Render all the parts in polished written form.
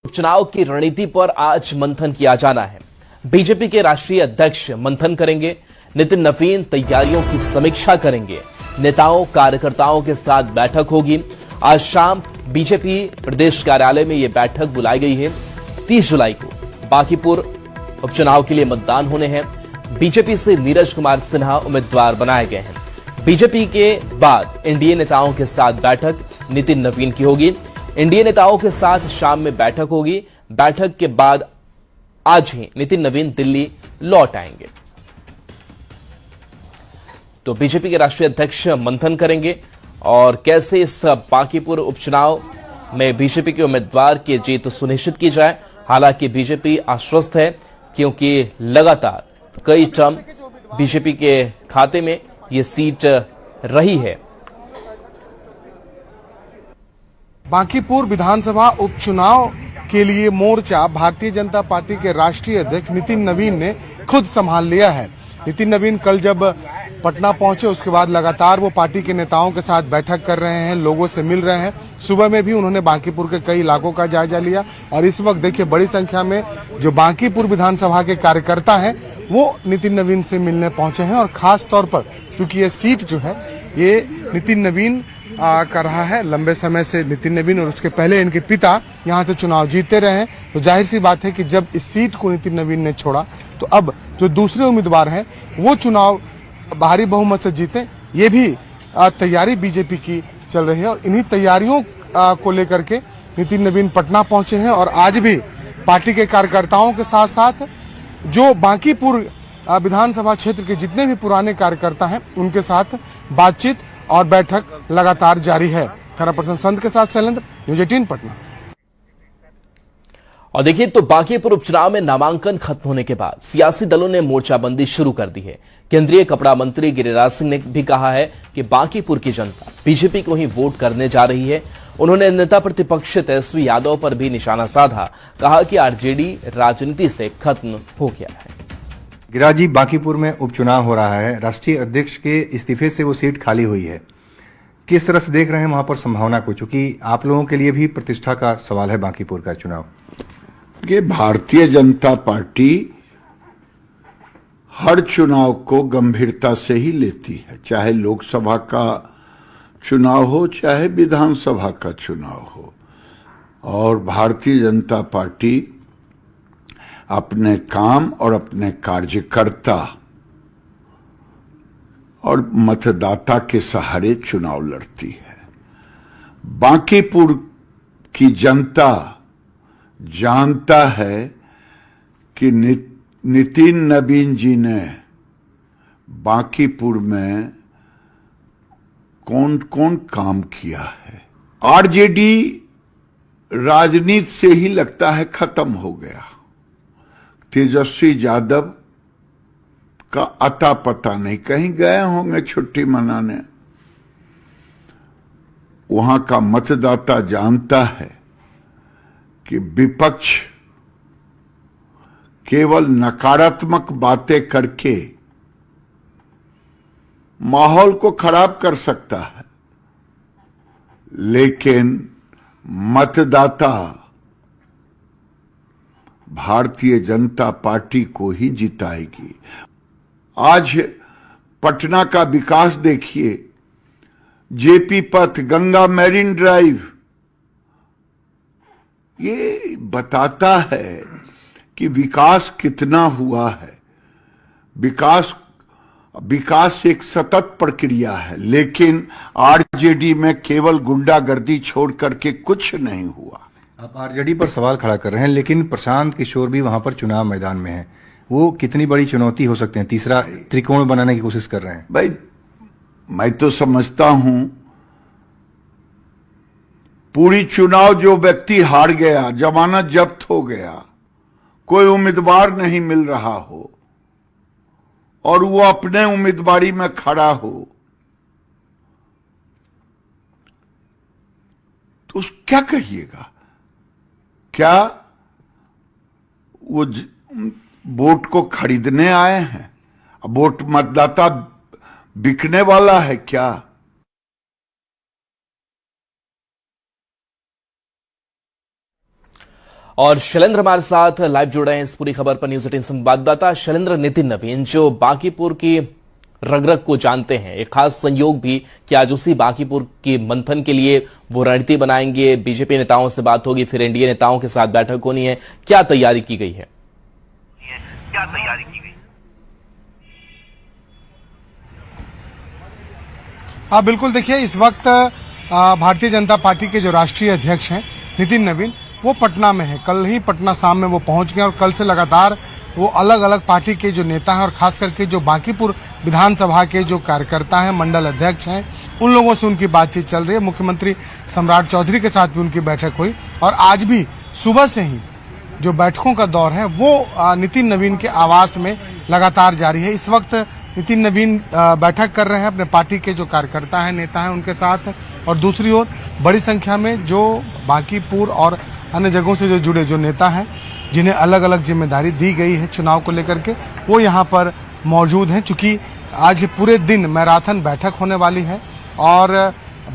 चुनाव की रणनीति पर आज मंथन किया जाना है। बीजेपी के राष्ट्रीय अध्यक्ष मंथन करेंगे। नितिन नवीन तैयारियों की समीक्षा करेंगे। नेताओं कार्यकर्ताओं के साथ बैठक होगी। आज शाम बीजेपी प्रदेश कार्यालय में यह बैठक बुलाई गई है। 30 जुलाई को बांकीपुर उपचुनाव के लिए मतदान होने हैं। बीजेपी से नीरज कुमार सिन्हा उम्मीदवार बनाए गए हैं। बीजेपी के बाद एनडीए नेताओं के साथ बैठक नितिन नवीन की होगी। एनडीए नेताओं के साथ शाम में बैठक होगी। बैठक के बाद आज ही नितिन नवीन दिल्ली लौट आएंगे। तो बीजेपी के राष्ट्रीय अध्यक्ष मंथन करेंगे और कैसे इस बांकीपुर उपचुनाव में बीजेपी के उम्मीदवार की जीत सुनिश्चित की जाए। हालांकि बीजेपी आश्वस्त है क्योंकि लगातार कई टर्म बीजेपी के खाते में ये सीट रही है। बांकीपुर विधानसभा उपचुनाव के लिए मोर्चा भारतीय जनता पार्टी के राष्ट्रीय अध्यक्ष नितिन नवीन ने खुद संभाल लिया है। नितिन नवीन कल जब पटना पहुंचे उसके बाद लगातार वो पार्टी के नेताओं के साथ बैठक कर रहे हैं, लोगों से मिल रहे हैं। सुबह में भी उन्होंने बांकीपुर के कई इलाकों का जायजा लिया और इस वक्त देखिए बड़ी संख्या में जो बांकीपुर विधानसभा के कार्यकर्ता हैं वो नितिन नवीन से मिलने पहुंचे हैं। और खास तौर पर चूंकि ये सीट जो है ये नितिन नवीन कर रहा है, लंबे समय से नितिन नवीन और उसके पहले इनके पिता यहां से चुनाव जीतते रहे हैं, तो जाहिर सी बात है कि जब इस सीट को नितिन नवीन ने छोड़ा तो अब जो दूसरे उम्मीदवार हैं वो चुनाव भारी बहुमत से जीते। ये भी तैयारी बीजेपी की चल रही है और इन्हीं तैयारियों को लेकर के नितिन नवीन पटना पहुंचे हैं और आज भी पार्टी के कार्यकर्ताओं के साथ साथ जो बांकीपुर विधानसभा क्षेत्र के जितने भी पुराने कार्यकर्ता हैं उनके साथ बातचीत और बैठक लगातार जारी है। कैमरा पर्सन संत के साथ शैलेंद्र, न्यूज़ 18 पटना। और देखिए तो बांकीपुर उपचुनाव में नामांकन खत्म होने के बाद सियासी दलों ने मोर्चाबंदी शुरू कर दी है। केंद्रीय कपड़ा मंत्री गिरिराज सिंह ने भी कहा है कि बांकीपुर की जनता बीजेपी को ही वोट करने जा रही है। उन्होंने नेता प्रतिपक्ष तेजस्वी यादव पर भी निशाना साधा। कहा कि आरजेडी राजनीति से खत्म हो गया है। गिरिराज जी, बांकीपुर में उपचुनाव हो रहा है, राष्ट्रीय अध्यक्ष के इस्तीफे से वो सीट खाली हुई है। किस तरह से देख रहे हैं वहां पर संभावना को, चूंकि आप लोगों के लिए भी प्रतिष्ठा का सवाल है बांकीपुर का चुनाव? ये भारतीय जनता पार्टी हर चुनाव को गंभीरता से ही लेती है, चाहे लोकसभा का चुनाव हो चाहे विधानसभा का चुनाव हो। और भारतीय जनता पार्टी अपने काम और अपने कार्यकर्ता और मतदाता के सहारे चुनाव लड़ती है। बांकीपुर की जनता जानता है कि नितिन नवीन जी ने बांकीपुर में कौन कौन काम किया है। आरजेडी राजनीति से ही लगता है खत्म हो गया। तेजस्वी यादव का अता पता नहीं, कहीं गए होंगे छुट्टी मनाने। वहां का मतदाता जानता है कि विपक्ष केवल नकारात्मक बातें करके माहौल को खराब कर सकता है, लेकिन मतदाता भारतीय जनता पार्टी को ही जिताएगी। आज पटना का विकास देखिए, जेपी पथ, गंगा मैरीन ड्राइव, ये बताता है कि विकास कितना हुआ है। विकास एक सतत प्रक्रिया है, लेकिन आरजेडी में केवल गुंडागर्दी छोड़ करके कुछ नहीं हुआ। आप आरजेडी पर सवाल खड़ा कर रहे हैं, लेकिन प्रशांत किशोर भी वहां पर चुनाव मैदान में है। वो कितनी बड़ी चुनौती हो सकते हैं? तीसरा त्रिकोण बनाने की कोशिश कर रहे हैं। भाई, मैं तो समझता हूं पूरी चुनाव जो व्यक्ति हार गया, जमानत जब्त हो गया, कोई उम्मीदवार नहीं मिल रहा हो और वो अपने उम्मीदवारी में खड़ा हो, तो क्या कहिएगा? क्या वो वोट को खरीदने आए हैं? वोट मतदाता बिकने वाला है क्या? और शैलेंद्र हमारे साथ लाइव जुड़ रहे हैं इस पूरी खबर पर। न्यूज 18 संवाददाता शैलेंद्र, नितिन नवीन जो बांकीपुर की रग को जानते हैं, एक खास संयोग भी कि आज उसी बांकीपुर की मंथन के लिए वो रणनीति बनाएंगे, बीजेपी नेताओं से बात होगी, फिर एनडीए नेताओं के साथ बैठक होनी है। क्या तैयारी की गई है? हाँ बिल्कुल, देखिए इस वक्त भारतीय जनता पार्टी के जो राष्ट्रीय अध्यक्ष हैं नितिन नवीन, वो पटना में है। कल ही पटना शाम में वो पहुंच गए और कल से लगातार वो अलग अलग पार्टी के जो नेता हैं और खास करके जो बांकीपुर विधानसभा के जो कार्यकर्ता हैं, मंडल अध्यक्ष हैं, उन लोगों से उनकी बातचीत चल रही है। मुख्यमंत्री सम्राट चौधरी के साथ भी उनकी बैठक हुई और आज भी सुबह से ही जो बैठकों का दौर है वो नितिन नवीन के आवास में लगातार जारी है। इस वक्त नितिन नवीन बैठक कर रहे हैं अपने पार्टी के जो कार्यकर्ता हैं, नेता हैं, उनके साथ। और दूसरी ओर बड़ी संख्या में जो बांकीपुर और अन्य जगहों से जो जुड़े जो नेता हैं, जिन्हें अलग अलग जिम्मेदारी दी गई है चुनाव को लेकर के, वो यहाँ पर मौजूद हैं। चूंकि आज पूरे दिन मैराथन बैठक होने वाली है और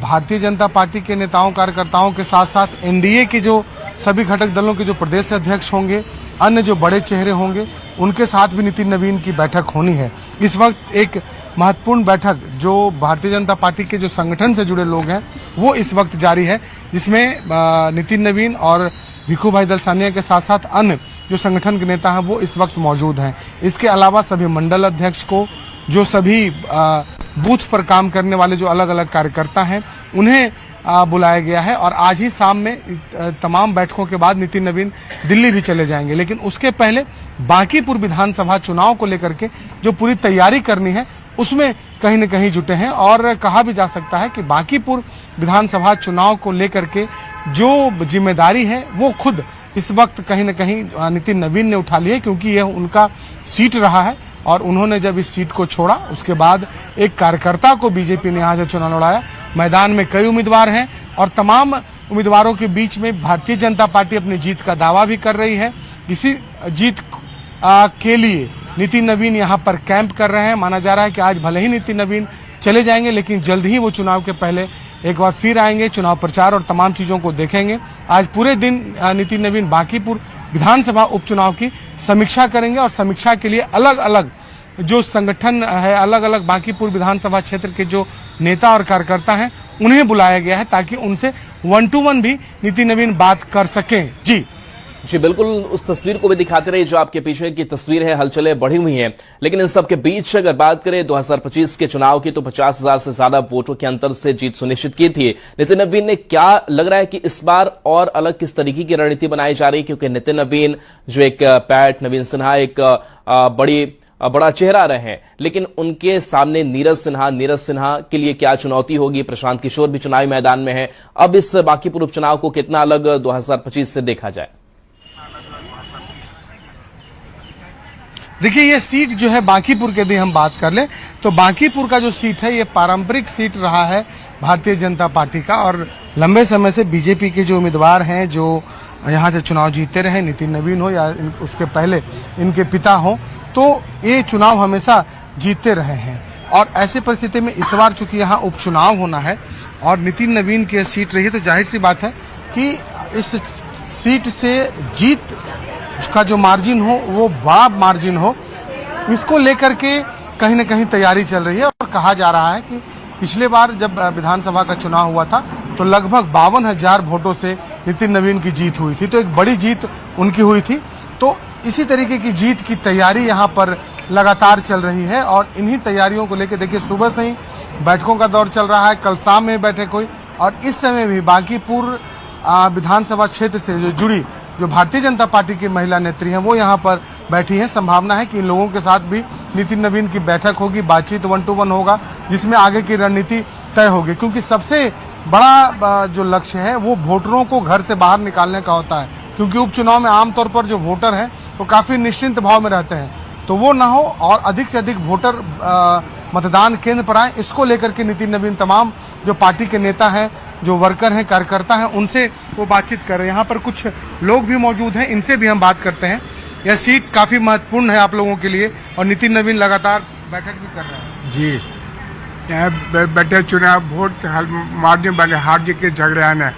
भारतीय जनता पार्टी के नेताओं कार्यकर्ताओं के साथ साथ एनडीए के जो सभी घटक दलों के जो प्रदेश अध्यक्ष होंगे, अन्य जो बड़े चेहरे होंगे, उनके साथ भी नितिन नवीन की बैठक होनी है। इस वक्त एक महत्वपूर्ण बैठक जो भारतीय जनता पार्टी के जो संगठन से जुड़े लोग हैं वो इस वक्त जारी है, जिसमें नितिन नवीन और भिखू भाई दलसानिया के साथ साथ अन्य जो संगठन के नेता हैं वो इस वक्त मौजूद हैं। इसके अलावा सभी मंडल अध्यक्ष को, जो सभी बूथ पर काम करने वाले जो अलग अलग कार्यकर्ता हैं, उन्हें बुलाया गया है। और आज ही शाम में तमाम बैठकों के बाद नितिन नवीन दिल्ली भी चले जाएंगे। लेकिन उसके पहले बांकीपुर विधानसभा चुनाव को लेकर के जो पूरी तैयारी करनी है उसमें कहीं न कहीं जुटे हैं। और कहा भी जा सकता है कि बांकीपुर विधानसभा चुनाव को लेकर के जो जिम्मेदारी है वो खुद इस वक्त कहीं न कहीं नितिन नवीन ने उठा ली है, क्योंकि यह उनका सीट रहा है। और उन्होंने जब इस सीट को छोड़ा उसके बाद एक कार्यकर्ता को बीजेपी ने यहाँ से चुनाव लड़ाया। मैदान में कई उम्मीदवार हैं और तमाम उम्मीदवारों के बीच में भारतीय जनता पार्टी अपनी जीत का दावा भी कर रही है। इसी जीत के लिए नितिन नवीन यहाँ पर कैंप कर रहे हैं। माना जा रहा है कि आज भले ही नितिन नवीन चले जाएंगे, लेकिन जल्द ही वो चुनाव के पहले एक बार फिर आएंगे, चुनाव प्रचार और तमाम चीजों को देखेंगे। आज पूरे दिन नितिन नवीन बांकीपुर विधानसभा उपचुनाव की समीक्षा करेंगे और समीक्षा के लिए अलग अलग जो संगठन है, अलग अलग बांकीपुर विधानसभा क्षेत्र के जो नेता और कार्यकर्ता हैं, उन्हें बुलाया गया है ताकि उनसे 1 to 1 भी नितिन नवीन बात कर सकें। जी बिल्कुल, उस तस्वीर को भी दिखाते रहे जो आपके पीछे की तस्वीर है। हलचलें बढ़ी हुई हैं, लेकिन इन सब के बीच अगर बात करें 2025 के चुनाव की, तो 50,000 से ज्यादा वोटों के अंतर से जीत सुनिश्चित की थी। नितिन नवीन ने क्या लग रहा है कि इस बार और अलग किस तरीके की रणनीति बनाई जा रही है? क्योंकि नितिन नवीन जो एक पैट नवीन सिन्हा एक बड़ा चेहरा रहे हैं, लेकिन उनके सामने नीरज सिन्हा के लिए क्या चुनौती होगी? प्रशांत किशोर भी चुनावी मैदान में है। अब इस बांकीपुर उपचुनाव को कितना अलग 2025 से देखा जाए? देखिए, ये सीट जो है बांकीपुर के यदि हम बात कर लें तो बांकीपुर का जो सीट है ये पारंपरिक सीट रहा है भारतीय जनता पार्टी का। और लंबे समय से बीजेपी के जो उम्मीदवार हैं जो यहाँ से चुनाव जीतते रहे, नितिन नवीन हो या उसके पहले इनके पिता हो, तो ये चुनाव हमेशा जीतते रहे हैं। और ऐसे परिस्थिति में इस बार चूंकि यहाँ उपचुनाव होना है और नितिन नवीन की सीट रही है, तो जाहिर सी बात है कि इस सीट से जीत का जो मार्जिन हो वो बड़ा मार्जिन हो, इसको लेकर के कहीं न कहीं तैयारी चल रही है। और कहा जा रहा है कि पिछले बार जब विधानसभा का चुनाव हुआ था तो लगभग 52,000 वोटों से नितिन नवीन की जीत हुई थी, तो एक बड़ी जीत उनकी हुई थी। तो इसी तरीके की जीत की तैयारी यहाँ पर लगातार चल रही है। और इन्हीं तैयारियों को लेकर देखिए सुबह से ही बैठकों का दौर चल रहा है, कल शाम में बैठक हुई और इस समय भी बांकीपुर विधानसभा क्षेत्र से जो जुड़ी जो भारतीय जनता पार्टी की महिला नेत्री हैं वो यहाँ पर बैठी हैं। संभावना है कि इन लोगों के साथ भी नितिन नवीन की बैठक होगी, बातचीत 1 to 1 होगा, जिसमें आगे की रणनीति तय होगी। क्योंकि सबसे बड़ा जो लक्ष्य है वो वोटरों को घर से बाहर निकालने का होता है, क्योंकि उपचुनाव में आमतौर पर जो वोटर हैं वो काफी निश्चिंत भाव में रहते हैं, तो वो ना हो और अधिक से अधिक वोटर मतदान केंद्र पर आए। इसको लेकर के नितिन नवीन तमाम जो पार्टी के नेता हैं, जो वर्कर हैं, कार्यकर्ता हैं, उनसे वो बातचीत कर रहे हैं। यहाँ पर कुछ लोग भी मौजूद हैं, इनसे भी हम बात करते हैं। यह सीट काफी महत्वपूर्ण है आप लोगों के लिए और नितिन नवीन लगातार बैठक भी कर रहे हैं। जी, यहाँ बैठे चुनाव वोट मार्जिन वाले हार जीत के झगड़े आना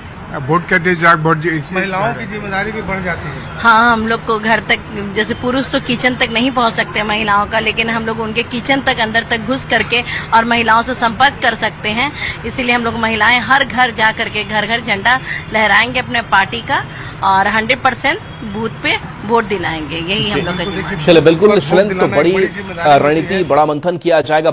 वोट करते जाग वोट इसी महिलाओं की जिम्मेदारी भी बढ़ जाती है। हाँ, हम लोग को घर तक, जैसे पुरुष तो किचन तक नहीं पहुंच सकते महिलाओं का, लेकिन हम लोग उनके किचन तक अंदर तक घुस करके और महिलाओं से संपर्क कर सकते हैं। इसीलिए हम लोग महिलाएं हर घर जा करके घर घर झंडा लहराएंगे अपने पार्टी का और 100% बूथ पे वोट दिलाएंगे। यही हम लोग का। चलिए, बिल्कुल तो बड़ी रणनीति, बड़ा मंथन किया जाएगा।